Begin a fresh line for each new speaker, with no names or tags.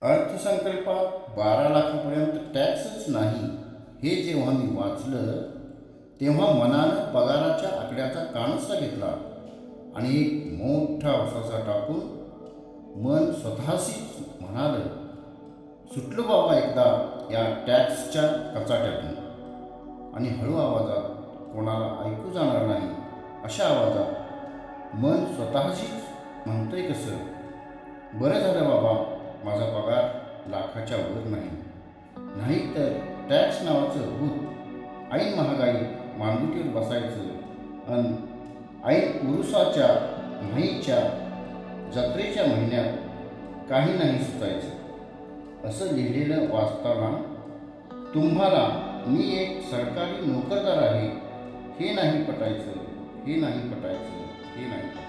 अर्थसंकल्पात 12 लाखापर्यंत टॅक्सच नाही हे जेव्हा मी वाचलं तेव्हा मनानं पगाराच्या आकड्याचा कानोसा घेतला आणि एक मोठा उसासा टाकून मन स्वतःशीच म्हणालं, सुटलो बाबा एकदा या टॅक्सच्या कचाट्यातून. आणि हळू आवाजात, कोणाला ऐकू जाणार नाही अशा आवाजात मन स्वतःशीच म्हणतोय कसं, बरं झालं बाबा माझा पगार लाखाच्या वर नाही, नाहीतर टॅक्स नावाचं भूत ऐन महागाई मानगुटीवर बसायचं आणि ऐन उरुसाच्या माहीच्या जत्रेच्या महिन्यात काही नाही सुचायचं. असं लिहिलेलं वाचताना तुम्हाला मी एक सरकारी नोकरदार आहे हे नाही पटायचं, हे नाही पटायचं, हे नाही पटायचं.